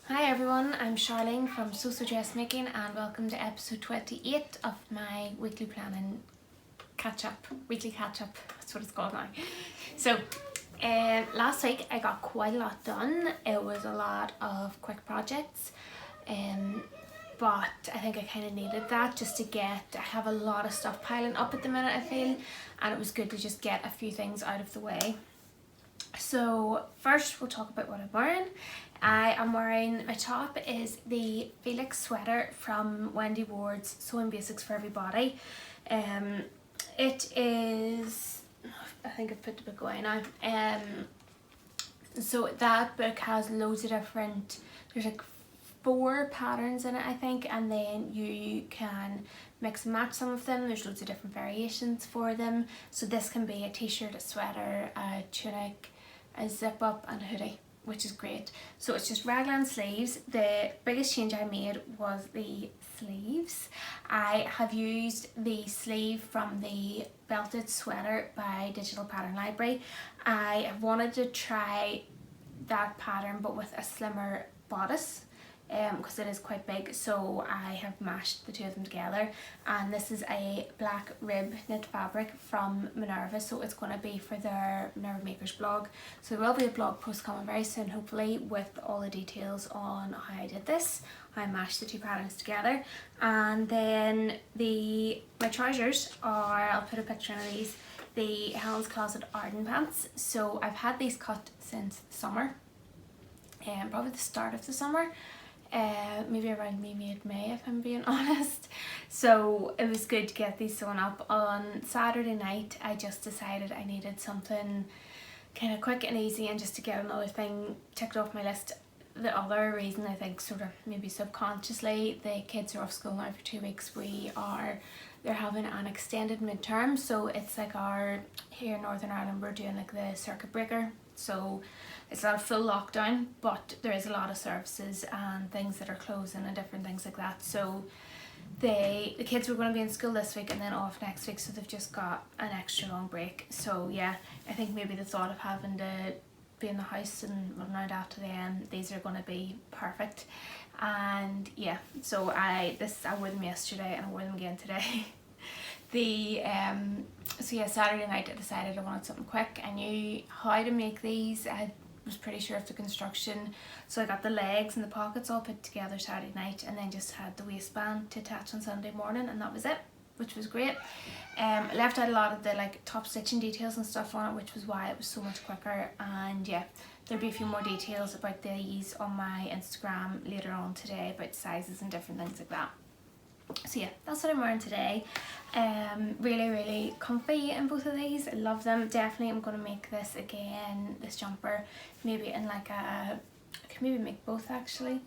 Hi everyone, I'm Sharlene from Sew Dressmaking and welcome to episode 28 of my weekly planning weekly catch up, that's what it's called now. So last week I got quite a lot done. It was a lot of quick projects, but I think I kind of needed that just to I have a lot of stuff piling up at the minute I feel, and it was good to just get a few things out of the way. So first we'll talk about what I'm wearing. I am wearing, my top is the Felix sweater from Wendy Ward's Sewing Basics for Everybody. It is, I think I've put the book away now. So that book has loads of different, there's like 4 patterns in it I think, and then you can mix and match some of them. There's loads of different variations for them. So this can be a t-shirt, a sweater, a tunic, a zip up and a hoodie, which is great. So it's just raglan sleeves. The biggest change I made was the sleeves. I have used the sleeve from the belted sweater by Digital Pattern Library. I have wanted to try that pattern but with a slimmer bodice, because it is quite big, so I have mashed the two of them together, and this is a black rib knit fabric from Minerva, so it's going to be for their Minerva Makers blog. So there will be a blog post coming very soon hopefully with all the details on how I did this, how I mashed the two patterns together. And then my trousers are, I'll put a picture of these, the Helens Closet Arden pants. So I've had these cut since summer, probably the start of the summer. Maybe around mid-May if I'm being honest. So it was good to get these sewn up. On Saturday night I just decided I needed something kind of quick and easy and just to get another thing ticked off my list. The other reason, I think sort of maybe subconsciously, the kids are off school now for 2 weeks. They're having an extended midterm, so it's like here in Northern Ireland we're doing like the circuit breaker, so it's not a full lockdown, but there is a lot of services and things that are closing and different things like that. So the kids were going to be in school this week and then off next week, so they've just got an extra long break. So yeah, I think maybe the thought of having to be in the house and run around after them, these are going to be perfect. And yeah, so I wore them yesterday and I wore them again today. So yeah, Saturday night I decided I wanted something quick. I knew how to make these. I was pretty sure of the construction, so I got the legs and the pockets all put together Saturday night, and then just had the waistband to attach on Sunday morning, and that was it, which was great. I left out a lot of the like top stitching details and stuff on it, which was why it was so much quicker. And yeah, there'll be a few more details about these on my Instagram later on today, about sizes and different things like that. So yeah, that's what I'm wearing today. Really comfy in both of these. I love them. Definitely I'm going to make this again, this jumper, maybe in like I could maybe make both actually,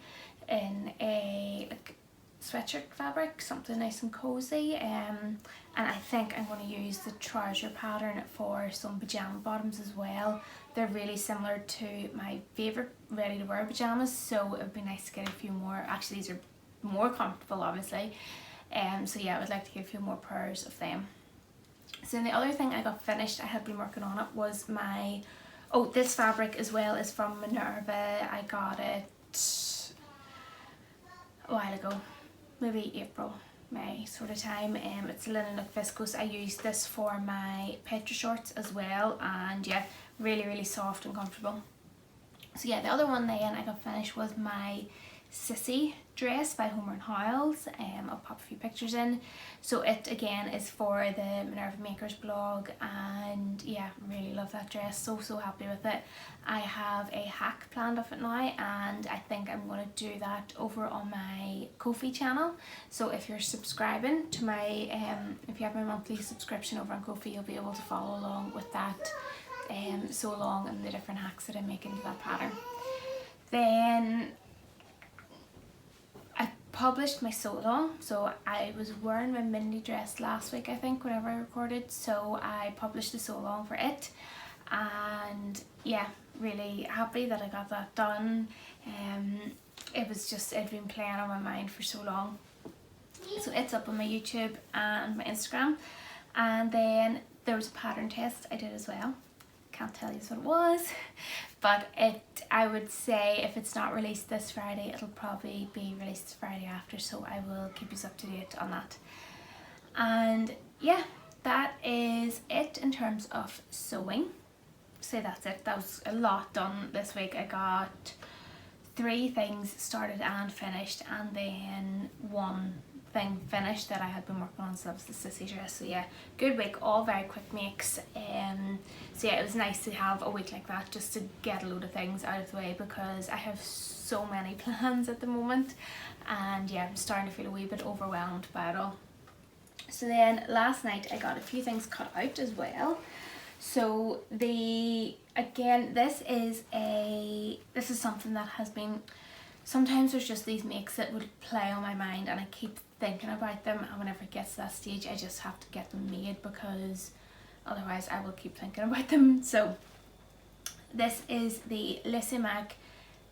in a like sweatshirt fabric, something nice and cozy. And I think I'm going to use the trouser pattern for some pajama bottoms as well. They're really similar to my favourite ready to wear pajamas, so it would be nice to get a few more. Actually, these are more comfortable obviously, so yeah, I would like to get a few more pairs of them. So then the other thing I got finished, I had been working on it, was this fabric as well is from Minerva. I got it a while ago, maybe April, May sort of time. It's linen with viscose. I used this for my Petra shorts as well, and yeah, really soft and comfortable. So yeah, the other one then I got finished was my Cissy dress by Homer and Howells. I'll pop a few pictures in. So it again is for the Minerva Makers blog, and yeah, really love that dress. So happy with it. I have a hack planned of it now, and I think I'm going to do that over on my Ko-fi channel. So if you're subscribing to my if you have my monthly subscription over on Ko-fi, you'll be able to follow along with that sew along and the different hacks that I make into that pattern. Then published my sew along. So I was wearing my Mindy dress last week I think whenever I recorded, so I published the sew along for it, and yeah, really happy that I got that done. It'd been playing on my mind for so long, so it's up on my YouTube and my Instagram. And then there was a pattern test I did as well. can't tell you what it was, but I would say if it's not released this Friday, it'll probably be released Friday after, so I will keep you up to date on that. And yeah, that is it in terms of sewing. So that's it. That was a lot done this week. I got 3 things started and finished, and then 1 thing finished that I had been working on, so that was the Sissy dress. So yeah, good week, all very quick makes. So yeah, it was nice to have a week like that just to get a load of things out of the way, because I have so many plans at the moment, and yeah, I'm starting to feel a wee bit overwhelmed by it all. So then last night I got a few things cut out as well. So again, this is something that has been, sometimes there's just these makes that would play on my mind and I keep thinking about them, and whenever it gets to that stage I just have to get them made, because otherwise I will keep thinking about them. So this is the Lysimaque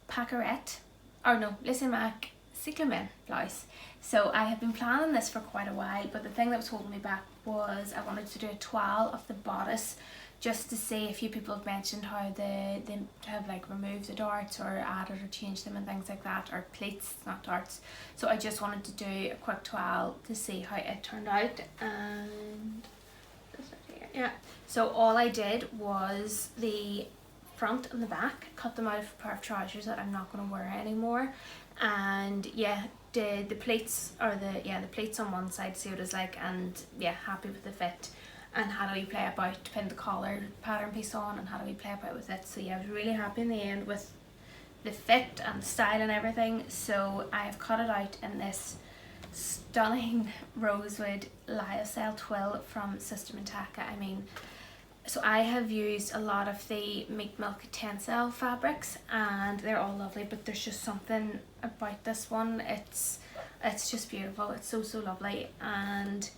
Lysimaque Cyclamen blouse. So I have been planning this for quite a while, but the thing that was holding me back was I wanted to do a toile of the bodice, just to see. A few people have mentioned how they have like removed the darts or added or changed them and things like that, or pleats, not darts. So I just wanted to do a quick toile to see how it turned out. And yeah, so all I did was the front and the back, cut them out of a pair of trousers that I'm not going to wear anymore, and yeah, did the pleats, or the pleats on one side, see what it's like, and yeah, happy with the fit. And how do we play about to pin the collar pattern piece on, and how do we play about with it. So yeah, I was really happy in the end with the fit and the style and everything. So I have cut it out in this stunning Rosewood Lyocell twill from Sister Mintaka. I mean, so I have used a lot of the Meat Milk Tencel fabrics and they're all lovely, but there's just something about this one, it's just beautiful. It's so lovely. And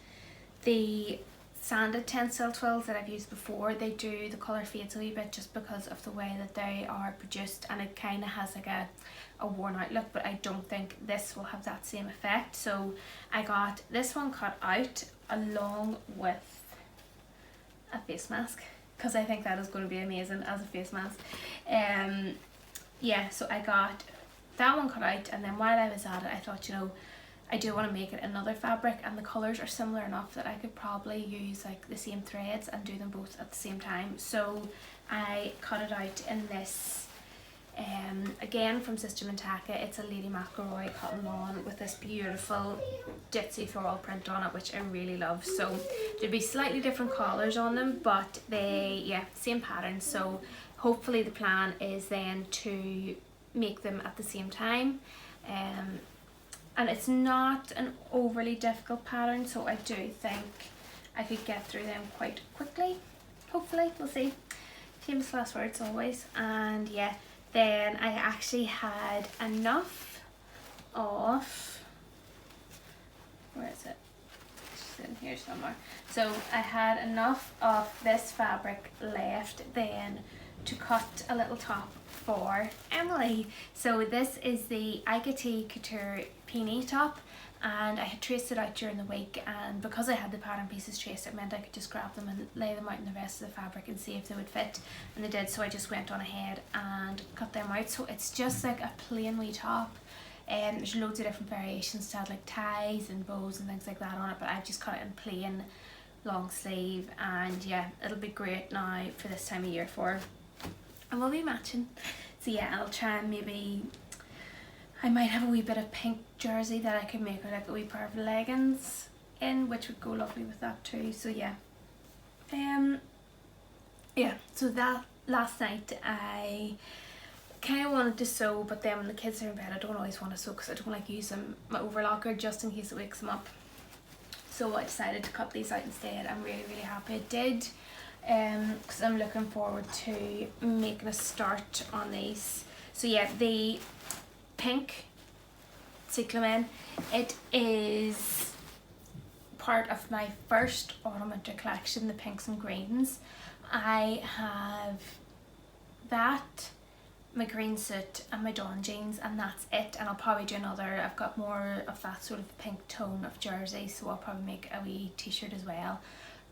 the sanded Tencel twills that I've used before, the colour fades a wee bit just because of the way that they are produced, and it kind of has like a worn out look, but I don't think this will have that same effect. So I got this one cut out along with a face mask, because I think that is going to be amazing as a face mask. Yeah, so I got that one cut out, and then while I was at it I thought, you know, I do want to make it another fabric, and the colours are similar enough that I could probably use like the same threads and do them both at the same time. So I cut it out in this, again from Sister Mintaka. It's a Lysimaque Cotton Lawn with this beautiful Ditsy floral print on it, which I really love. So there'd be slightly different colours on them, but same pattern. So hopefully the plan is then to make them at the same time. And it's not an overly difficult pattern, so I do think I could get through them quite quickly. Hopefully, we'll see. Famous last words always. And yeah, then I actually had enough of, where is it? It's in here somewhere. So I had enough of this fabric left then to cut a little top for Emily. So this is the Ikatee Couture Peony top, and I had traced it out during the week, and because I had the pattern pieces traced, it meant I could just grab them and lay them out in the rest of the fabric and see if they would fit, and they did. So I just went on ahead and cut them out. So it's just like a plain wee top, and there's loads of different variations to add like ties and bows and things like that on it, but I've just cut it in plain long sleeve, and yeah, it'll be great now for this time of year for, and we'll be matching. So yeah, I'll try and maybe, I might have a wee bit of pink jersey that I could make like a wee pair of leggings in, which would go lovely with that too. So yeah, yeah, so that last night I kind of wanted to sew, but then when the kids are in bed I don't always want to sew because I don't like using my overlocker just in case it wakes them up. So I decided to cut these out instead. I'm really happy I did, because I'm looking forward to making a start on these. So yeah, the pink cyclamen, it is part of my first autumn winter collection, the pinks and greens. I have that, my green suit and my dawn jeans, and that's it. And I'll probably do another, I've got more of that sort of pink tone of jersey, so I'll probably make a wee t-shirt as well.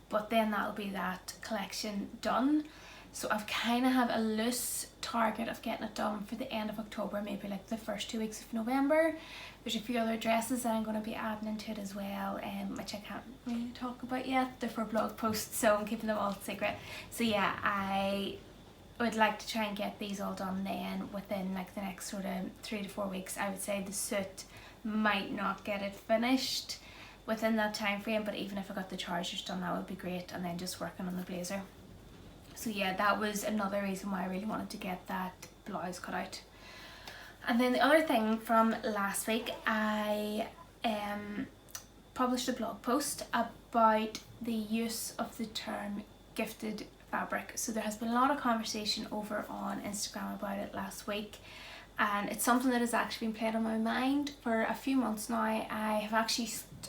But then that'll be that collection done. So I've kind of have a loose target of getting it done for the end of October, maybe like the first 2 weeks of November. There's a few other dresses that I'm going to be adding into it as well, which I can't really talk about yet. They're for blog posts, so I'm keeping them all secret. So yeah, I would like to try and get these all done then within like the next sort of 3 to 4 weeks. I would say the suit might not get it finished within that time frame, but even if I got the trousers done, that would be great, and then just working on the blazer. So yeah, that was another reason why I really wanted to get that blouse cut out. And then the other thing from last week, I published a blog post about the use of the term gifted fabric. So there has been a lot of conversation over on Instagram about it last week, and it's something that has actually been playing on my mind for a few months now. I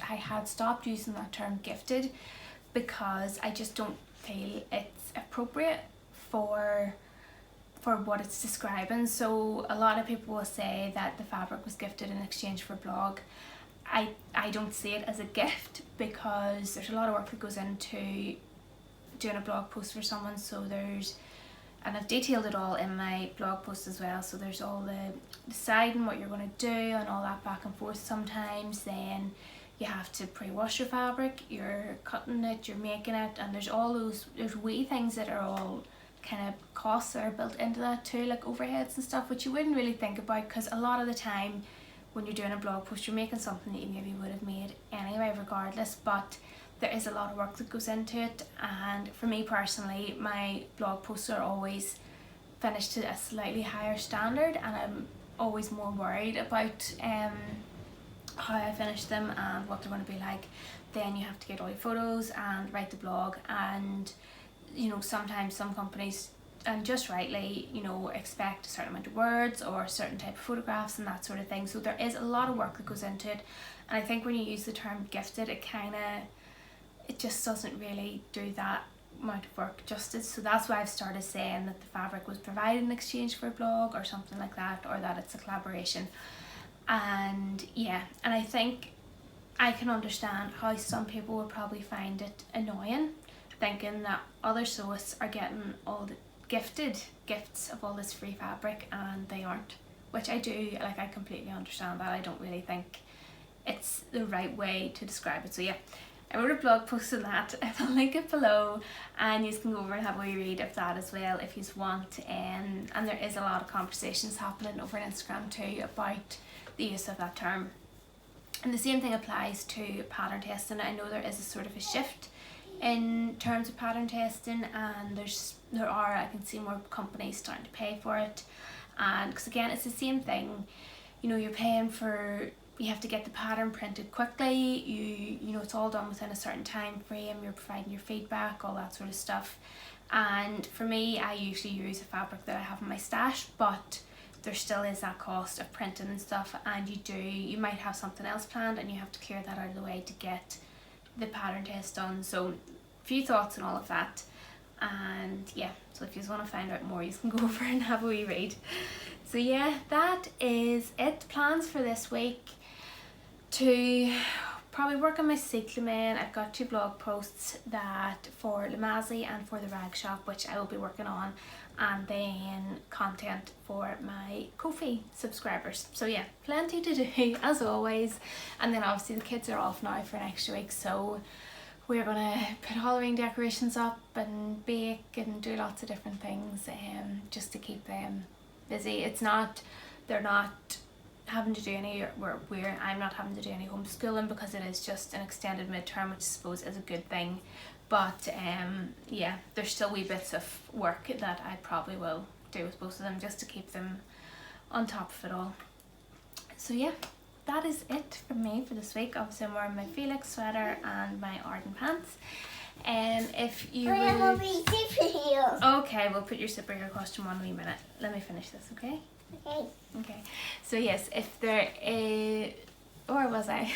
had stopped using that term gifted because I just don't feel it's appropriate for what it's describing. So a lot of people will say that the fabric was gifted in exchange for a blog. I don't see it as a gift, because there's a lot of work that goes into doing a blog post for someone. So and I've detailed it all in my blog post as well, so there's all the deciding what you're going to do and all that back and forth sometimes. Then you have to pre-wash your fabric, you're cutting it, you're making it, and there's all those wee things that are all kind of costs that are built into that too, like overheads and stuff, which you wouldn't really think about, because a lot of the time when you're doing a blog post, you're making something that you maybe would have made anyway regardless, but there is a lot of work that goes into it. And for me personally, my blog posts are always finished to a slightly higher standard, and I'm always more worried about how I finish them and what they're going to be like. Then you have to get all your photos and write the blog, and you know, sometimes some companies, and just rightly, you know, expect a certain amount of words or a certain type of photographs and that sort of thing. So there is a lot of work that goes into it, and I think when you use the term gifted, it just doesn't really do that amount of work justice. So that's why I've started saying that the fabric was provided in exchange for a blog or something like that, or that it's a collaboration. And yeah, and I think I can understand how some people would probably find it annoying, thinking that other sewists are getting all the gifted gifts of all this free fabric and they aren't, which I do, like, I completely understand that. I don't really think it's the right way to describe it. So yeah, I wrote a blog post on that. I'll link it below, and you can go over and have a wee read of that as well if you want. And there is a lot of conversations happening over on Instagram too about the use of that term. And the same thing applies to pattern testing. I know there is a sort of a shift in terms of pattern testing, and I can see more companies starting to pay for it. And because again, it's the same thing, you know, you're paying for, you have to get the pattern printed quickly, you know, it's all done within a certain time frame, you're providing your feedback, all that sort of stuff. And for me, I usually use a fabric that I have in my stash, but there still is that cost of printing and stuff, and you might have something else planned and you have to clear that out of the way to get the pattern test done. So a few thoughts on all of that. And yeah, so if you want to find out more, you can go over and have a wee read. So yeah, that is it. Plans for this week: to probably work on my cyclamen. I've got 2 blog posts that for Lysimaque and for the rag shop, which I will be working on, and then content for my Ko-fi subscribers. So yeah, plenty to do as always. And then obviously the kids are off now for an extra week, so we're gonna put Halloween decorations up and bake and do lots of different things just to keep them busy. They're not having to do any, I'm not having to do any homeschooling, because it is just an extended midterm, which I suppose is a good thing. But yeah, there's still wee bits of work that I probably will do with both of them, just to keep them on top of it all. So yeah, that is it from me for this week. Obviously I'm wearing my Felix sweater and my Arden pants. And if you okay, we'll put your superhero costume on in a wee minute. Let me finish this, okay? Okay. So yes, if there is, where was I?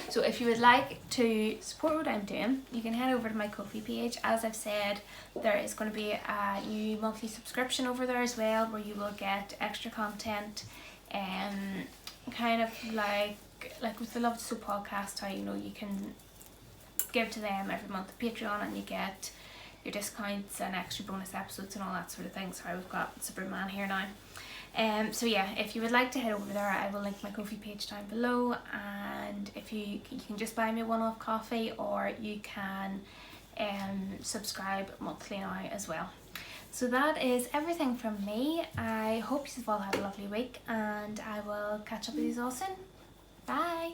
So if you would like to support what I'm doing, you can head over to my Ko-fi page. As I've said, there is going to be a new monthly subscription over there as well, where you will get extra content, kind of like with the Love to Sew podcast, how, you know, you can give to them every month a Patreon, and you get your discounts and extra bonus episodes and all that sort of thing. Sorry, we've got Superman here now. So yeah, if you would like to head over there, I will link my Ko-fi page down below, and if you can just buy me a one-off coffee, or you can subscribe monthly now as well. So that is everything from me. I hope you've all had a lovely week, and I will catch up with you all soon. Bye!